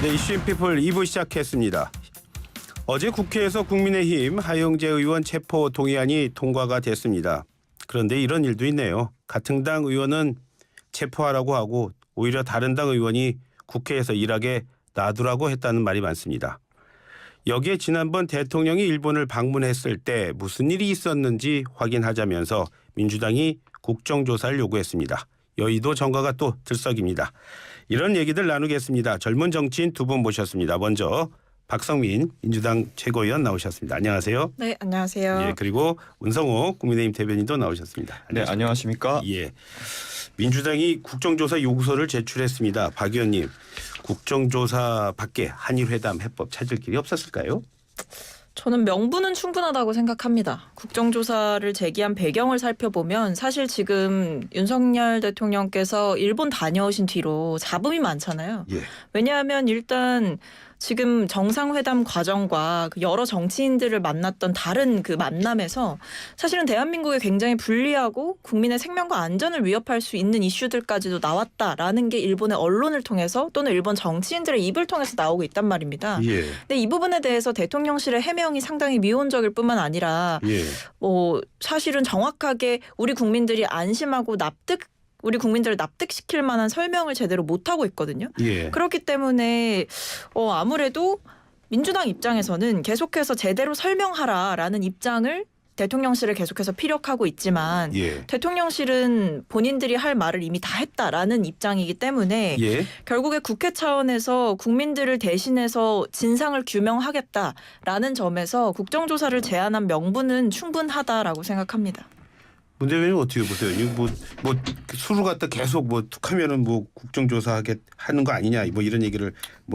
네, 이슈앤피플 2부 시작했습니다. 어제 국회에서 국민의힘 하용재 의원 체포 동의안이 통과가 됐습니다. 그런데 이런 일도 있네요. 같은 당 의원은 체포하라고 하고 오히려 다른 당 의원이 국회에서 일하게 놔두라고 했다는 말이 많습니다. 여기에 지난번 대통령이 일본을 방문했을 때 무슨 일이 있었는지 확인하자면서 민주당이 국정조사를 요구했습니다. 여의도 정가가 또 들썩입니다. 이런 얘기들 나누겠습니다. 젊은 정치인 두 분 모셨습니다. 먼저 박성민 민주당 최고위원 나오셨습니다. 안녕하세요. 네, 안녕하세요. 예, 그리고 운성호 국민의힘 대변인도 나오셨습니다. 네, 안녕하십니까? 예, 민주당이 국정조사 요구서를 제출했습니다. 박 의원님, 국정조사 밖에 한일회담 해법 찾을 길이 없었을까요? 저는 명분은 충분하다고 생각합니다. 국정조사를 제기한 배경을 살펴보면 사실 지금 윤석열 대통령께서 일본 다녀오신 뒤로 잡음이 많잖아요. 예. 왜냐하면 일단 지금 정상회담 과정과 그 여러 정치인들을 만났던 다른 그 만남에서 사실은 대한민국에 굉장히 불리하고 국민의 생명과 안전을 위협할 수 있는 이슈들까지도 나왔다라는 게 일본의 언론을 통해서 또는 일본 정치인들의 입을 통해서 나오고 있단 말입니다. 예. 근데 이 부분에 대해서 대통령실의 해명이 상당히 미온적일 뿐만 아니라 예. 사실은 정확하게 우리 국민들이 안심하고 우리 국민들을 납득시킬 만한 설명을 제대로 못하고 있거든요. 예. 그렇기 때문에 아무래도 민주당 입장에서는 계속해서 제대로 설명하라라는 입장을 대통령실을 계속해서 피력하고 있지만 예. 대통령실은 본인들이 할 말을 이미 다 했다라는 입장이기 때문에 예. 결국에 국회 차원에서 국민들을 대신해서 진상을 규명하겠다라는 점에서 국정조사를 제안한 명분은 충분하다라고 생각합니다. 문 대변인 어떻게 보세요? 이거 뭐 수를 갖다 계속 툭하면은 국정조사 하는 거 아니냐 이런 얘기를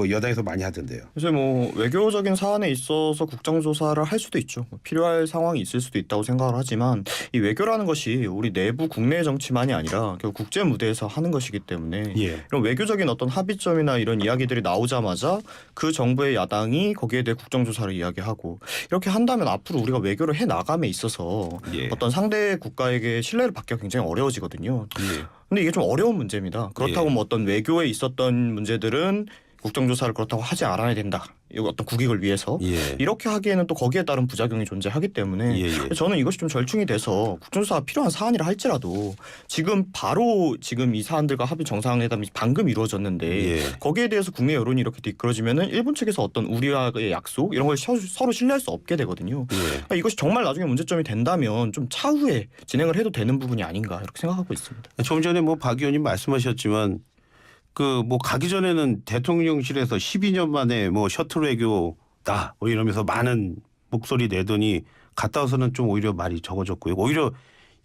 여당에서 많이 하던데요. 이제 외교적인 사안에 있어서 국정조사를 할 수도 있죠. 필요할 상황이 있을 수도 있다고 생각을 하지만 이 외교라는 것이 우리 내부 국내 정치만이 아니라 결국 국제 무대에서 하는 것이기 때문에 예. 이런 외교적인 어떤 합의점이나 이런 이야기들이 나오자마자 그 정부의 야당이 거기에 대해 국정조사를 이야기하고 이렇게 한다면 앞으로 우리가 외교를 해 나감에 있어서 예. 어떤 상대 국가에게 신뢰를 받기가 굉장히 어려워지거든요. 예. 근데 이게 좀 어려운 문제입니다. 그렇다고 예. 어떤 외교에 있었던 문제들은 국정조사를 그렇다고 하지 않아야 된다. 이거 어떤 국익을 위해서 예. 이렇게 하기에는 또 거기에 따른 부작용이 존재하기 때문에 예. 저는 이것이 좀 절충이 돼서 국정조사가 필요한 사안이라 할지라도 지금 이 사안들과 합의 정상회담이 방금 이루어졌는데 예. 거기에 대해서 국내 여론이 이렇게 이끌어지면은 일본 측에서 어떤 우리와의 약속 이런 걸 서로 신뢰할 수 없게 되거든요. 예. 그러니까 이것이 정말 나중에 문제점이 된다면 좀 차후에 진행을 해도 되는 부분이 아닌가 이렇게 생각하고 있습니다. 좀 전에 박 의원님 말씀하셨지만 가기 전에는 대통령실에서 12년 만에 셔틀 외교다 이러면서 많은 목소리 내더니 갔다 와서는 좀 오히려 말이 적어졌고요. 오히려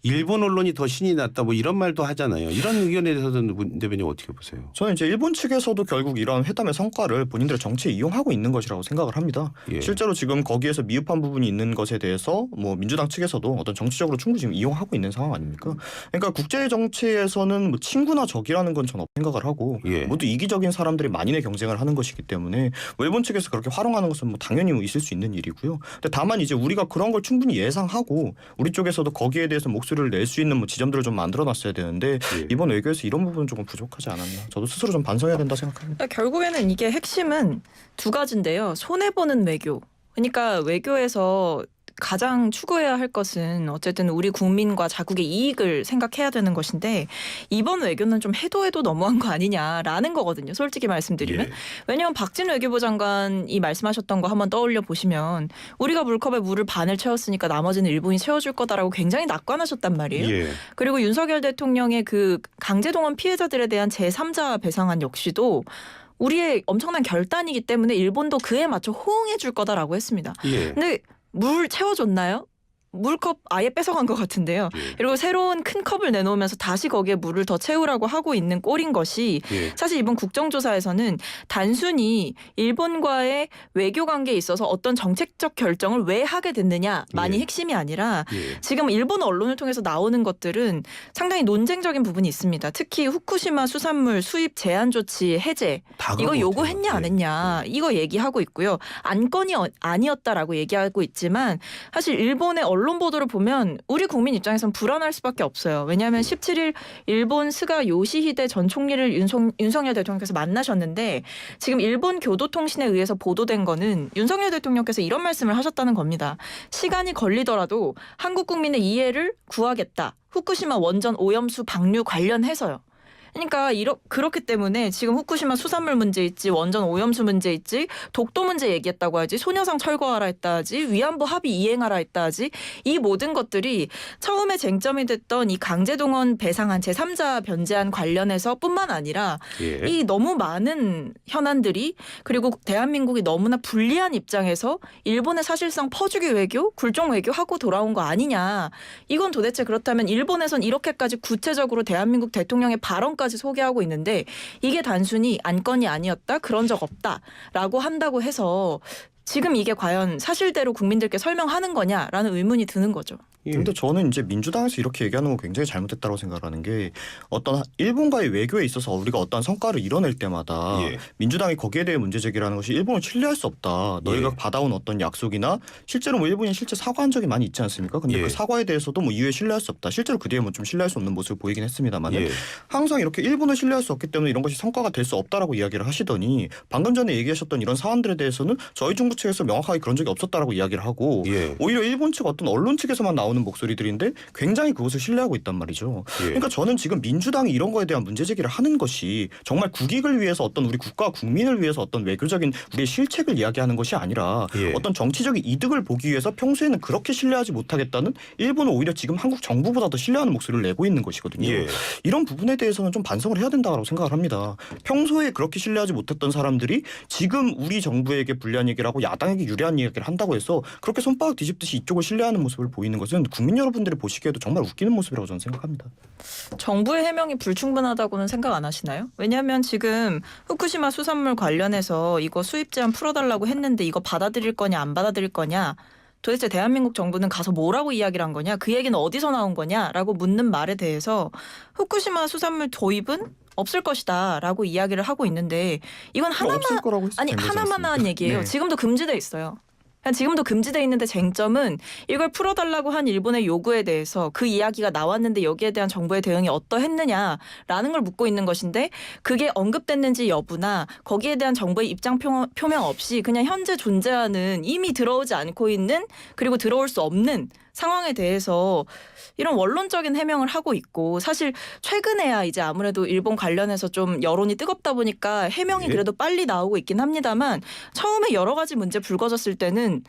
일본 언론이 더 신이 났다 이런 말도 하잖아요. 이런 의견에 대해서는 문 대변인 어떻게 보세요? 저는 이제 일본 측에서도 결국 이런 회담의 성과를 본인들의 정치에 이용하고 있는 것이라고 생각을 합니다. 예. 실제로 지금 거기에서 미흡한 부분이 있는 것에 대해서 민주당 측에서도 어떤 정치적으로 충분히 지금 이용하고 있는 상황 아닙니까? 그러니까 국제 정치에서는 친구나 적이라는 건 저는 생각을 하고 예. 모두 이기적인 사람들이 만인의 경쟁을 하는 것이기 때문에 일본 측에서 그렇게 활용하는 것은 당연히 있을 수 있는 일이고요. 근데 다만 이제 우리가 그런 걸 충분히 예상하고 우리 쪽에서도 거기에 대해서 목소리를 낼 수 있는 지점들을 좀 만들어놨어야 되는데 예. 이번 외교에서 이런 부분은 조금 부족하지 않았나. 저도 스스로 좀 반성해야 된다 생각합니다. 결국에는 이게 핵심은 두 가지인데요. 손해보는 외교. 그러니까 외교에서 가장 추구해야 할 것은 어쨌든 우리 국민과 자국의 이익을 생각해야 되는 것인데 이번 외교는 좀 해도 너무한 거 아니냐라는 거거든요. 솔직히 말씀드리면. 예. 왜냐하면 박진 외교부 장관이 말씀하셨던 거 한번 떠올려 보시면 우리가 물컵에 물을 반을 채웠으니까 나머지는 일본이 채워줄 거다라고 굉장히 낙관하셨단 말이에요. 예. 그리고 윤석열 대통령의 그 강제동원 피해자들에 대한 제3자 배상안 역시도 우리의 엄청난 결단이기 때문에 일본도 그에 맞춰 호응해 줄 거다라고 했습니다. 예. 근데 물 채워줬나요? 물컵 아예 뺏어간 것 같은데요. 예. 그리고 새로운 큰 컵을 내놓으면서 다시 거기에 물을 더 채우라고 하고 있는 꼴인 것이 예. 사실 이번 국정조사에서는 단순히 일본과의 외교 관계에 있어서 어떤 정책적 결정을 왜 하게 됐느냐만이 예. 핵심이 아니라 예. 지금 일본 언론을 통해서 나오는 것들은 상당히 논쟁적인 부분이 있습니다. 특히 후쿠시마 수산물 수입 제한 조치 해제 이거 요구했냐 안 했냐 이거 얘기하고 있고요. 안건이 아니었다라고 얘기하고 있지만 사실 일본의 언론 언론 보도를 보면 우리 국민 입장에선 불안할 수밖에 없어요. 왜냐하면 17일 일본 스가 요시히데 전 총리를 윤석열 대통령께서 만나셨는데 지금 일본 교도통신에 의해서 보도된 거는 윤석열 대통령께서 이런 말씀을 하셨다는 겁니다. 시간이 걸리더라도 한국 국민의 이해를 구하겠다. 후쿠시마 원전 오염수 방류 관련해서요. 그러니까 그렇기 때문에 지금 후쿠시마 수산물 문제 있지, 원전 오염수 문제 있지, 독도 문제 얘기했다고 하지, 소녀상 철거하라 했다 하지, 위안부 합의 이행하라 했다 하지, 이 모든 것들이 처음에 쟁점이 됐던 이 강제동원 배상안 제3자 변제안 관련해서뿐만 아니라 예. 이 너무 많은 현안들이 그리고 대한민국이 너무나 불리한 입장에서 일본의 사실상 퍼주기 외교, 굴종 외교하고 돌아온 거 아니냐. 이건 도대체 그렇다면 일본에선 이렇게까지 구체적으로 대한민국 대통령의 발언까지 소개하고 있는데 이게 단순히 안건이 아니었다, 그런 적 없다라고 한다고 해서 지금 이게 과연 사실대로 국민들께 설명하는 거냐라는 의문이 드는 거죠. 예. 근데 저는 이제 민주당에서 이렇게 얘기하는 건 굉장히 잘못됐다고 생각하는 게 어떤 일본과의 외교에 있어서 우리가 어떤 성과를 이뤄낼 때마다 예. 민주당이 거기에 대해 문제 제기라는 것이 일본을 신뢰할 수 없다. 너희가 예. 받아온 어떤 약속이나 실제로 뭐 일본이 실제 사과한 적이 많이 있지 않습니까? 근데 예. 그 사과에 대해서도 뭐 이후에 신뢰할 수 없다. 실제로 그 뒤에 뭐 좀 신뢰할 수 없는 모습을 보이긴 했습니다만 예. 항상 이렇게 일본을 신뢰할 수 없기 때문에 이런 것이 성과가 될 수 없다라고 이야기를 하시더니 방금 전에 얘기하셨던 이런 사안들에 대해서는 저희 정부 측에서 명확하게 그런 적이 없었다라고 이야기를 하고 예. 오히려 일본 측 어떤 언론 측에서만 나오는 목소리들인데 굉장히 그것을 신뢰하고 있단 말이죠. 예. 그러니까 저는 지금 민주당이 이런 거에 대한 문제 제기를 하는 것이 정말 국익을 위해서 어떤 우리 국가 국민을 위해서 어떤 외교적인 우리의 실책을 이야기하는 것이 아니라 예. 어떤 정치적인 이득을 보기 위해서 평소에는 그렇게 신뢰하지 못하겠다는 일본은 오히려 지금 한국 정부보다 더 신뢰하는 목소리를 내고 있는 것이거든요. 예. 이런 부분에 대해서는 좀 반성을 해야 된다고 생각을 합니다. 평소에 그렇게 신뢰하지 못했던 사람들이 지금 우리 정부에게 불리한 얘기를 하고 야당에게 유리한 얘기를 한다고 해서 그렇게 손바닥 뒤집듯이 이쪽을 신뢰하는 모습을 보이는 것은 국민 여러분들이 보시기에도 정말 웃기는 모습이라고 저는 생각합니다. 정부의 해명이 불충분하다고는 생각 안 하시나요? 왜냐하면 지금 후쿠시마 수산물 관련해서 이거 수입 제한 풀어달라고 했는데 이거 받아들일 거냐 안 받아들일 거냐, 도대체 대한민국 정부는 가서 뭐라고 이야기를 한 거냐, 그 얘기는 어디서 나온 거냐라고 묻는 말에 대해서 후쿠시마 수산물 도입은 없을 것이다라고 이야기를 하고 있는데 이건 없을 거라고 했을 아니 된 거지 하나만한 않습니까? 얘기예요. 네. 지금도 금지돼 있어요. 지금도 금지돼 있는데 쟁점은 이걸 풀어달라고 한 일본의 요구에 대해서 그 이야기가 나왔는데 여기에 대한 정부의 대응이 어떠했느냐라는 걸 묻고 있는 것인데 그게 언급됐는지 여부나 거기에 대한 정부의 입장 표명 없이 그냥 현재 존재하는 이미 들어오지 않고 있는 그리고 들어올 수 없는 상황에 대해서 이런 원론적인 해명을 하고 있고, 사실 최근에야 이제 아무래도 일본 관련해서 좀 여론이 뜨겁다 보니까 해명이 예. 그래도 빨리 나오고 있긴 합니다만 처음에 여러 가지 문제 불거졌을 때는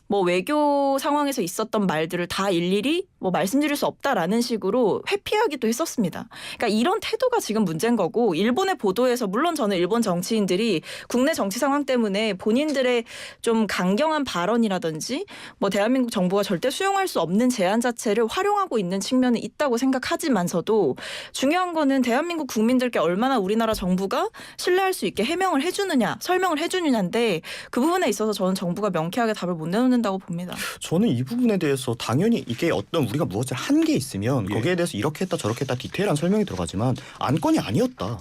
뭐 외교 상황에서 있었던 말들을 다 일일이 뭐 말씀드릴 수 없다라는 식으로 회피하기도 했었습니다. 그러니까 이런 태도가 지금 문제인 거고, 일본의 보도에서 물론 저는 일본 정치인들이 국내 정치 상황 때문에 본인들의 좀 강경한 발언이라든지 뭐 대한민국 정부가 절대 수용할 수 없는 제안 자체를 활용하고 있는 측면은 있다고 생각하지만서도 중요한 거는 대한민국 국민들께 얼마나 우리나라 정부가 신뢰할 수 있게 해명을 해주느냐, 설명을 해주느냐인데 그 부분에 있어서 저는 정부가 명쾌하게 답을 못 내놓는다고 봅니다. 저는 이 부분에 대해서 당연히 이게 어떤 우리가 무엇을 한 게 있으면 예. 거기에 대해서 이렇게 했다 저렇게 했다 디테일한 설명이 들어가지만 안건이 아니었다.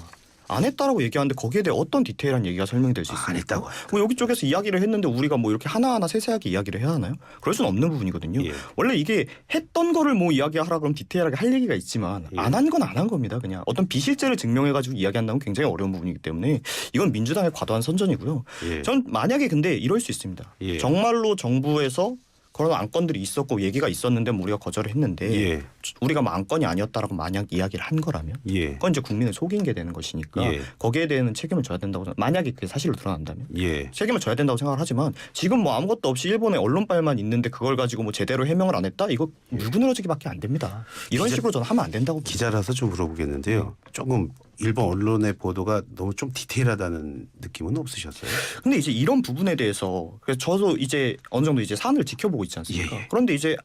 안 했다라고 얘기하는데 거기에 대해 어떤 디테일한 얘기가 설명이 될 수 있습니까? 안 했다고. 뭐 여기 쪽에서 이야기를 했는데 우리가 뭐 이렇게 하나하나 세세하게 이야기를 해야 하나요? 그럴 수는 없는 부분이거든요. 예. 원래 이게 했던 거를 뭐 이야기하라 그러면 디테일하게 할 얘기가 있지만 예. 안 한 건 안 한 겁니다. 그냥 어떤 비실제를 증명해가지고 이야기한다는 건 굉장히 어려운 부분이기 때문에 이건 민주당의 과도한 선전이고요. 예. 전 만약에 근데 이럴 수 있습니다. 예. 정말로 정부에서 그런 안건들이 있었고 얘기가 있었는데 뭐 우리가 거절을 했는데 예. 우리가 뭐 안건이 아니었다라고 만약 이야기를 한 거라면 예. 그건 이제 국민을 속인 게 되는 것이니까 예. 거기에 대해서는 책임을 져야 된다고 만약에 그게 사실로 드러난다면 예. 책임을 져야 된다고 생각을 하지만 지금 뭐 아무것도 없이 일본의 언론발만 있는데 그걸 가지고 뭐 제대로 해명을 안 했다? 이거 물고 늘어지기밖에 안 됩니다. 이런 기자- 식으로 저는 하면 안 된다고 봅니다. 기자라서 좀 물어보겠는데요. 조금 일본 언론의 보도가 너무 좀 디테일하다는 느낌은 없으셨어요? 근데 이제 이런 부분에 대해서 그래서 저도 이제 어느 정도 이제 사안을 지켜보고 있지 않습니까? 예. 그런데 이제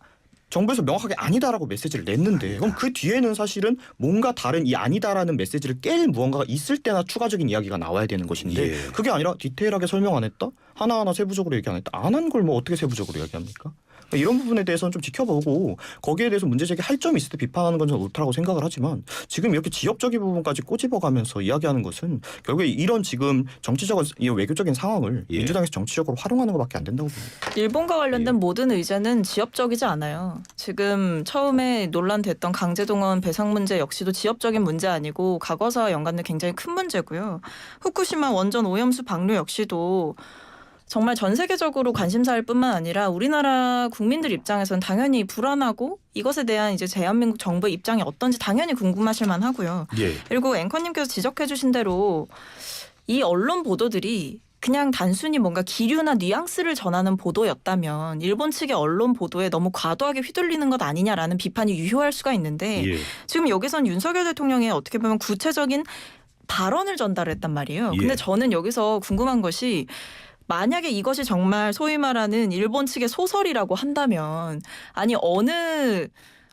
정부에서 명확하게 아니다라고 메시지를 냈는데 그럼 그 뒤에는 사실은 뭔가 다른 이 아니다라는 메시지를 깰 무언가가 있을 때나 추가적인 이야기가 나와야 되는 것인데 예. 그게 아니라 디테일하게 설명 안 했다? 하나하나 세부적으로 얘기 안 했다? 안 한 걸 뭐 어떻게 세부적으로 이야기합니까? 그러니까 이런 부분에 대해서는 좀 지켜보고 거기에 대해서 문제 제기할 점이 있을 때 비판하는 건 저는 옳다고 생각을 하지만 지금 이렇게 지역적인 부분까지 꼬집어가면서 이야기하는 것은 결국에 이런 지금 정치적인 이 외교적인 상황을 예. 민주당에서 정치적으로 활용하는 것밖에 안 된다고 봅니다. 일본과 관련된 모든 의제는 지역적이지 않아요. 지금 처음에 논란됐던 강제동원 배상 문제 역시도 지역적인 문제 아니고 과거사와 연관된 굉장히 큰 문제고요. 후쿠시마 원전 오염수 방류 역시도 정말 전 세계적으로 관심사일 뿐만 아니라 우리나라 국민들 입장에서는 당연히 불안하고 이것에 대한 이제 대한민국 정부의 입장이 어떤지 당연히 궁금하실 만하고요. 예. 그리고 앵커님께서 지적해 주신 대로 이 언론 보도들이 그냥 단순히 뭔가 기류나 뉘앙스를 전하는 보도였다면 일본 측의 언론 보도에 너무 과도하게 휘둘리는 것 아니냐라는 비판이 유효할 수가 있는데 예. 지금 여기선 윤석열 대통령이 어떻게 보면 구체적인 발언을 전달했단 말이에요. 예. 근데 저는 여기서 궁금한 것이 만약에 이것이 정말 소위 말하는 일본 측의 소설이라고 한다면 아니 어느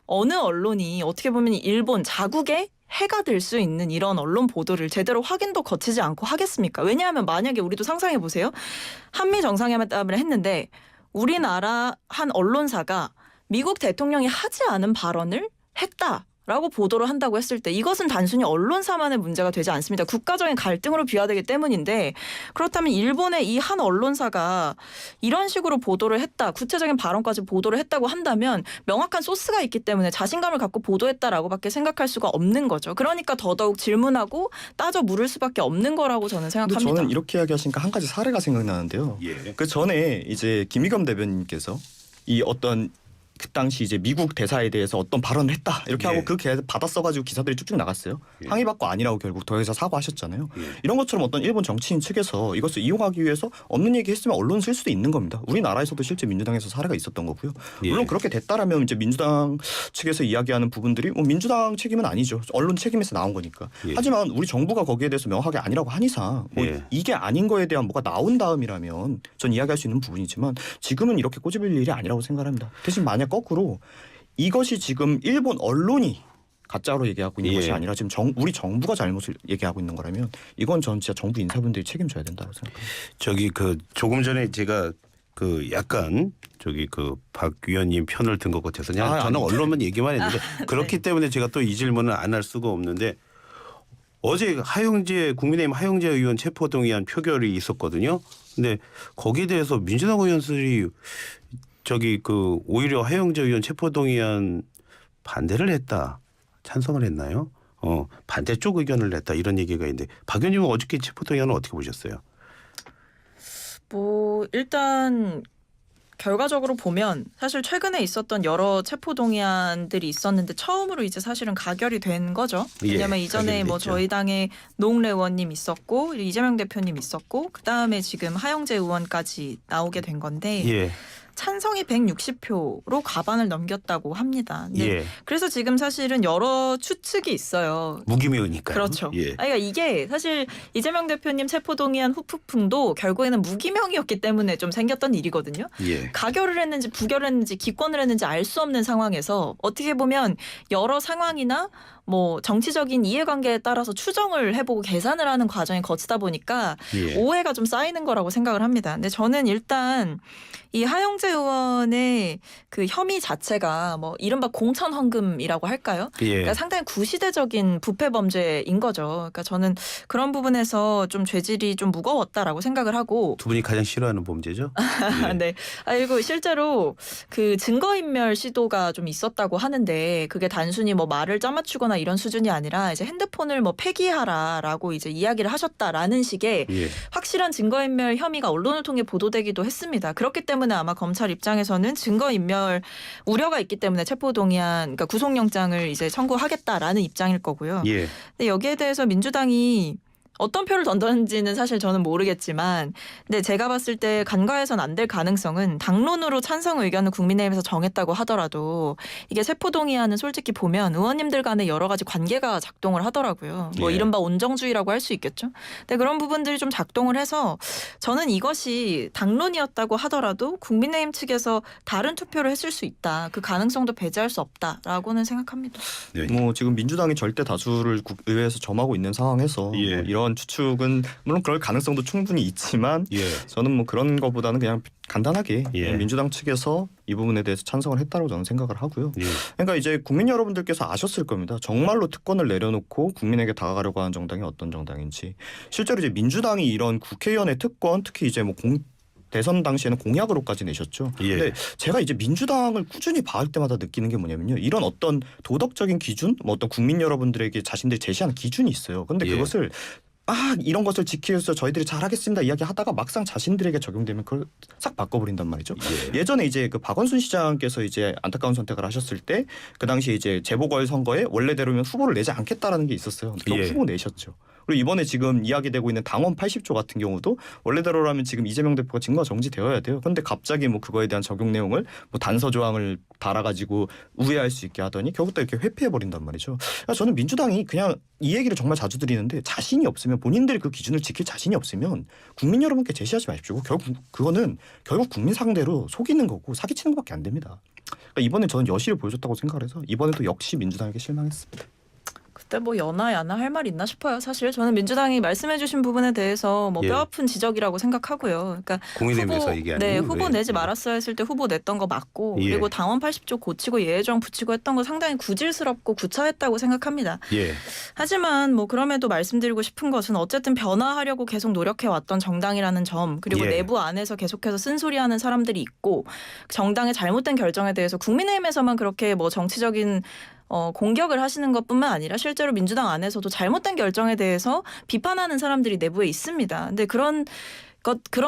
언론이 어떻게 보면 일본 자국의 해가 될 수 있는 이런 언론 보도를 제대로 확인도 거치지 않고 하겠습니까? 왜냐하면 만약에 우리도 상상해 보세요. 한미 정상회담을 했는데 우리나라 한 언론사가 미국 대통령이 하지 않은 발언을 했다라고 보도를 한다고 했을 때 이것은 단순히 언론사만의 문제가 되지 않습니다. 국가적인 갈등으로 비화되기 때문인데 그렇다면 일본의 이 한 언론사가 이런 식으로 보도를 했다. 구체적인 발언까지 보도를 했다고 한다면 명확한 소스가 있기 때문에 자신감을 갖고 보도했다라고밖에 생각할 수가 없는 거죠. 그러니까 더더욱 질문하고 따져 물을 수밖에 없는 거라고 저는 근데 생각합니다. 저는 이렇게 이야기하시니까 한 가지 사례가 생각나는데요. 예. 그 전에 이제 김의겸 대변인께서 이 어떤 그 당시 이제 미국 대사에 대해서 어떤 발언을 했다 이렇게 예. 하고 그 받아 써가지고 기사들이 쭉쭉 나갔어요. 예. 항의받고 아니라고 결국 더해서 사과하셨잖아요. 예. 이런 것처럼 어떤 일본 정치인 측에서 이것을 이용하기 위해서 없는 얘기 했으면 언론 쓸 수도 있는 겁니다. 우리나라에서도 실제 민주당에서 사례가 있었던 거고요. 물론 예. 그렇게 됐다라면 이제 민주당 측에서 이야기하는 부분들이 뭐 민주당 책임은 아니죠. 언론 책임에서 나온 거니까. 예. 하지만 우리 정부가 거기에 대해서 명확하게 아니라고 한 이상 뭐 예. 이게 아닌 거에 대한 뭐가 나온 다음이라면 전 이야기할 수 있는 부분이지만 지금은 이렇게 꼬집을 일이 아니라고 생각합니다. 대신 만약 거꾸로 이것이 지금 일본 언론이 가짜로 얘기하고 있는 예. 것이 아니라 지금 우리 정부가 잘못을 얘기하고 있는 거라면 이건 전 진짜 정부 인사분들이 책임져야 된다고 생각합니다. 저기 그 조금 전에 제가 그 약간 저기 그 박 위원님 편을 든 것 같아서 그냥 저는 아닙니다. 언론만 얘기만 했는데 그렇기 때문에 제가 또 이 질문을 안 할 수가 없는데 어제 국민의힘 하영재 의원 체포동의안 표결이 있었거든요. 근데 거기에 대해서 민주당 의원들이 저기 그 오히려 하영재 의원 체포동의안 반대를 했다. 찬성을 했나요? 반대쪽 의견을 냈다. 이런 얘기가 있는데 박 의원님은 어저께 체포동의안을 어떻게 보셨어요? 뭐 일단 결과적으로 보면 사실 최근에 있었던 여러 체포동의안들이 있었는데 처음으로 이제 사실은 가결이 된 거죠. 왜냐하면 예, 이전에 가결이 뭐 됐죠. 저희 당의 노웅래 의원님 있었고 이재명 대표님 있었고 그다음에 지금 하영재 의원까지 나오게 된 건데 예. 찬성이 160표로 과반을 넘겼다고 합니다. 네. 예. 그래서 지금 사실은 여러 추측이 있어요. 무기명이니까요. 그렇죠. 예. 그러니까 이게 사실 이재명 대표님 체포동의안 후폭풍도 결국에는 무기명이었기 때문에 좀 생겼던 일이거든요. 예. 가결을 했는지 부결을 했는지 기권을 했는지 알 수 없는 상황에서 어떻게 보면 여러 상황이나 뭐 정치적인 이해관계에 따라서 추정을 해보고 계산을 하는 과정이 거치다 보니까 예. 오해가 좀 쌓이는 거라고 생각을 합니다. 근데 저는 일단 이 하영재 의원의 그 혐의 자체가 뭐 이른바 공천헌금이라고 할까요? 예. 그러니까 상당히 구시대적인 부패 범죄인 거죠. 그러니까 저는 그런 부분에서 좀 죄질이 좀 무거웠다라고 생각을 하고 두 분이 가장 싫어하는 범죄죠. 예. 네. 그리고 실제로 그 증거인멸 시도가 좀 있었다고 하는데 그게 단순히 뭐 말을 짜맞추거나 이런 수준이 아니라 이제 핸드폰을 뭐 폐기하라라고 이제 이야기를 하셨다라는 식의 예. 확실한 증거인멸 혐의가 언론을 통해 보도되기도 했습니다. 그렇기 때문에 아마 검찰 입장에서는 증거인멸 우려가 있기 때문에 체포동의안, 그러니까 구속영장을 이제 청구하겠다라는 입장일 거고요. 예. 근데 여기에 대해서 민주당이 어떤 표를 던졌는지는 사실 저는 모르겠지만 근데 제가 봤을 때 간과해서는 안 될 가능성은 당론으로 찬성 의견을 국민의힘에서 정했다고 하더라도 이게 체포동의안은 솔직히 보면 의원님들 간에 여러 가지 관계가 작동을 하더라고요. 뭐 예. 이른바 온정주의라고 할 수 있겠죠. 근데 그런 부분들이 좀 작동을 해서 저는 이것이 당론이었다고 하더라도 국민의힘 측에서 다른 투표를 했을 수 있다. 그 가능성도 배제할 수 없다라고는 생각합니다. 네. 뭐 지금 민주당이 절대 다수를 의회에서 점하고 있는 상황에서 예. 뭐 이런 추측은 물론 그럴 가능성도 충분히 있지만 예. 저는 뭐 그런 것보다는 그냥 간단하게 예. 민주당 측에서 이 부분에 대해서 찬성을 했다고 저는 생각을 하고요. 예. 그러니까 이제 국민 여러분들께서 아셨을 겁니다. 정말로 특권을 내려놓고 국민에게 다가가려고 하는 정당이 어떤 정당인지. 실제로 이제 민주당이 이런 국회의원의 특권, 특히 이제 뭐 대선 당시에는 공약으로까지 내셨죠. 예. 근데 제가 이제 민주당을 꾸준히 봐올 때마다 느끼는 게 뭐냐면요. 이런 어떤 도덕적인 기준, 뭐 어떤 국민 여러분들에게 자신들이 제시하는 기준이 있어요. 근데 예. 그것을 이런 것을 지키기 위해서 저희들이 잘하겠습니다 이야기하다가 막상 자신들에게 적용되면 그걸 싹 바꿔버린단 말이죠. 예전에 이제 그 박원순 시장께서 이제 안타까운 선택을 하셨을 때 그 당시에 이제 재보궐 선거에 원래대로면 후보를 내지 않겠다라는 게 있었어요. 또 예. 후보 내셨죠. 그리고 이번에 지금 이야기되고 있는 당원 80조 같은 경우도 원래대로라면 지금 이재명 대표가 직무가 정지되어야 돼요. 그런데 갑자기 뭐 그거에 대한 적용 내용을 뭐 단서 조항을 달아가지고 우회할 수 있게 하더니 결국 또 이렇게 회피해 버린단 말이죠. 그러니까 저는 민주당이 그냥 이 얘기를 정말 자주 드리는데 자신이 없으면 본인들이 그 기준을 지킬 자신이 없으면 국민 여러분께 제시하지 마십시오. 결국 국민 상대로 속이는 거고 사기치는 것밖에 안 됩니다. 그러니까 이번에 저는 여실히 보여줬다고 생각을 해서 이번에도 역시 민주당에게 실망했습니다. 그때 뭐 여나 야나 할 말 있나 싶어요. 사실 저는 민주당이 말씀해주신 부분에 대해서 뭐 예. 뼈아픈 지적이라고 생각하고요. 그러니까 국민의힘에서 얘기하는 네, 후보 내지 예. 말았어야 했을 때 후보 냈던 거 맞고 예. 그리고 당원 80조 고치고 예외조항 붙이고 했던 거 상당히 구질스럽고 구차했다고 생각합니다. 예. 하지만 뭐 그럼에도 말씀드리고 싶은 것은 어쨌든 변화하려고 계속 노력해 왔던 정당이라는 점 그리고 예. 내부 안에서 계속해서 쓴소리하는 사람들이 있고 정당의 잘못된 결정에 대해서 국민의힘에서만 그렇게 뭐 정치적인 공격을 하시는 것뿐만 아니라 실제로 민주당 안에서도 잘못된 결정에 대해서 비판하는 사람들이 내부에 있습니다. 근데 그런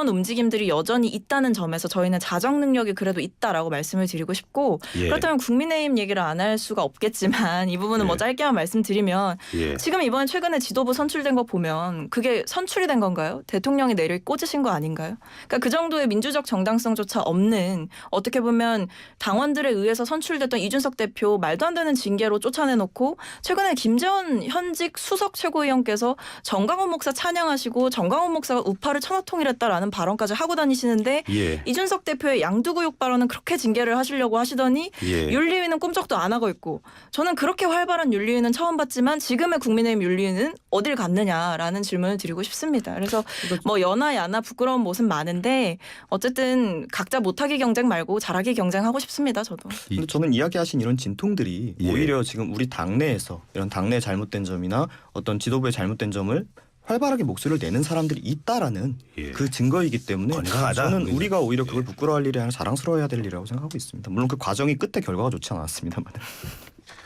움직임들이 여전히 있다는 점에서 저희는 자정 능력이 그래도 있다라고 말씀을 드리고 싶고 예. 그렇다면 국민의힘 얘기를 안 할 수가 없겠지만 이 부분은 뭐 예. 짧게만 말씀드리면 예. 지금 이번에 최근에 지도부 선출된 거 보면 그게 선출이 된 건가요? 대통령이 내려 꽂으신 거 아닌가요? 그러니까 그 정도의 민주적 정당성조차 없는 어떻게 보면 당원들에 의해서 선출됐던 이준석 대표 말도 안 되는 징계로 쫓아내놓고 최근에 김재원 현직 수석 최고위원께서 정강원 목사 찬양하시고 정강원 목사가 우파를 천하통일했다라는 발언까지 하고 다니시는데 예. 이준석 대표의 양두구육 발언은 그렇게 징계를 하시려고 하시더니 예. 윤리위는 꼼짝도 안 하고 있고 저는 그렇게 활발한 윤리위는 처음 봤지만 지금의 국민의힘 윤리위는 어딜 갔느냐라는 질문을 드리고 싶습니다. 그래서 뭐 여나 야나 부끄러운 모습 많은데 어쨌든 각자 못하기 경쟁 말고 잘하기 경쟁하고 싶습니다. 저도. 근데 저는 이야기하신 이런 진통들이 예. 오히려 지금 우리 당내에서 이런 당내 잘못된 점이나 어떤 지도부의 잘못된 점을 활발하게 목소리를 내는 사람들이 있다라는 예. 그 증거이기 때문에 건강하다. 저는 우리가 오히려 그걸 예. 부끄러워할 일이 아니라 자랑스러워해야 될 일이라고 생각하고 있습니다. 물론 그 과정이 끝에 결과가 좋지 않았습니다만.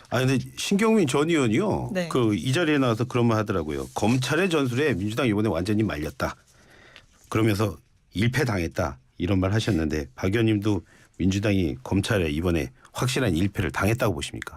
근데 신경민 전 의원이요. 네. 그 이 자리에 나와서 그런 말 하더라고요. 검찰의 전술에 민주당 이번에 완전히 말렸다. 그러면서 일패당했다. 이런 말 하셨는데 박 의원님도 민주당이 검찰에 이번에 확실한 일패를 당했다고 보십니까?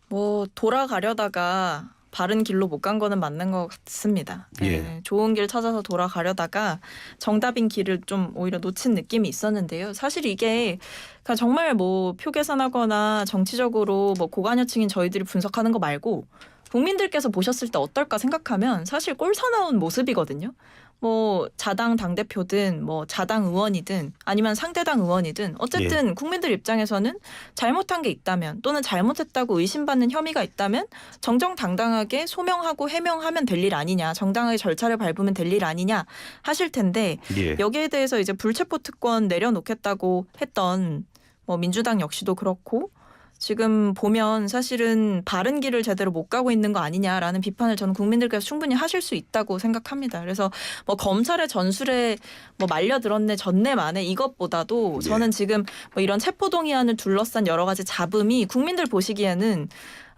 뭐 돌아가려다가 바른 길로 못 간 거는 맞는 것 같습니다. 예. 네, 좋은 길 찾아서 돌아가려다가 정답인 길을 좀 오히려 놓친 느낌이 있었는데요. 사실 이게 그러니까 정말 뭐 표 계산하거나 정치적으로 뭐 고관여층인 저희들이 분석하는 거 말고 국민들께서 보셨을 때 어떨까 생각하면 사실 꼴 사나운 모습이거든요. 뭐 자당 당대표든 뭐 자당 의원이든 아니면 상대당 의원이든 어쨌든 국민들 입장에서는 잘못한 게 있다면 또는 잘못했다고 의심받는 혐의가 있다면 정정당당하게 소명하고 해명하면 될 일 아니냐, 정당하게 절차를 밟으면 될 일 아니냐 하실 텐데 예. 여기에 대해서 이제 불체포 특권 내려놓겠다고 했던 뭐 민주당 역시도 그렇고 지금 보면 사실은 바른 길을 제대로 못 가고 있는 거 아니냐라는 비판을 저는 국민들께서 충분히 하실 수 있다고 생각합니다. 그래서 뭐 검찰의 전술에 뭐 말려들었네 졌네 마네 이것보다도 예. 저는 지금 뭐 이런 체포동의안을 둘러싼 여러 가지 잡음이 국민들 보시기에는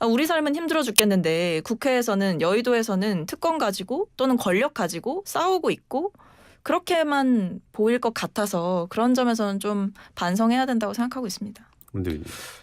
우리 삶은 힘들어 죽겠는데 국회에서는 여의도에서는 특권 가지고 또는 권력 가지고 싸우고 있고 그렇게만 보일 것 같아서 그런 점에서는 좀 반성해야 된다고 생각하고 있습니다.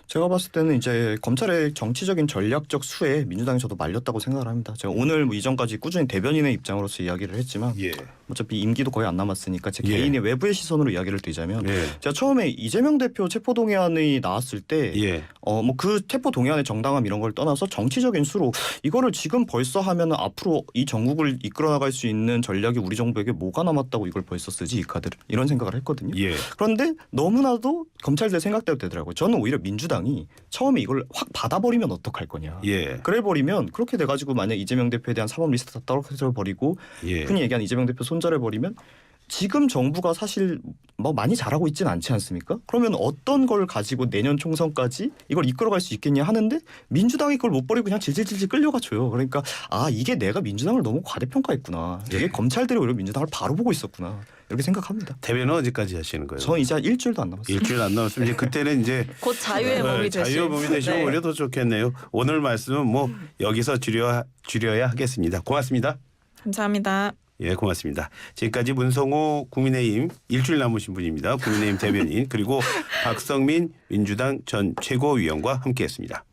제가 봤을 때는 이제 검찰의 정치적인 전략적 수에 민주당이 저도 말렸다고 생각을 합니다. 제가 오늘 뭐 이전까지 꾸준히 대변인의 입장으로서 이야기를 했지만 예. 어차피 임기도 거의 안 남았으니까 제 예. 개인의 외부의 시선으로 이야기를 드리자면 예. 제가 처음에 이재명 대표 체포동의안이 나왔을 때 예. 뭐 그 체포동의안의 정당함 이런 걸 떠나서 정치적인 수로 이거를 지금 벌써 하면은 앞으로 이 전국을 이끌어 나갈 수 있는 전략이 우리 정부에게 뭐가 남았다고 이걸 벌써 쓰지 이 카드를 이런 생각을 했거든요. 예. 그런데 너무나도 검찰들 생각대로 되더라고요. 저는 오히려 민주당이 처음에 이걸 확 받아버리면 어떡할 거냐. 예. 그래버리면 그렇게 돼가지고 만약 이재명 대표에 대한 사법 리스트 다 떨어뜨려버리고 예. 흔히 얘기하는 이재명 대표 손절해버리면 지금 정부가 사실 뭐 많이 잘하고 있지는 않지 않습니까? 그러면 어떤 걸 가지고 내년 총선까지 이걸 이끌어갈 수 있겠냐 하는데 민주당이 그걸 못 버리고 그냥 질질질질 끌려가줘요. 그러니까 아 이게 내가 민주당을 너무 과대평가했구나. 이게 예. 검찰들이 오히려 민주당을 바로 보고 있었구나. 이렇게 생각합니다. 대변은 언제까지 하시는 거예요? 저는 이제 한 일주일도 안 남았어요. 일주일 안 남았으면 이제 그때는 이제 곧 자유의 몸이 되실. 자유의 몸이 되시면 네. 오히려 더 좋겠네요. 오늘 말씀은 뭐 여기서 줄여야 하겠습니다. 고맙습니다. 감사합니다. 예, 고맙습니다. 지금까지 문성호 국민의힘 일주일 남으신 분입니다. 국민의힘 대변인 그리고 박성민 민주당 전 최고위원과 함께했습니다.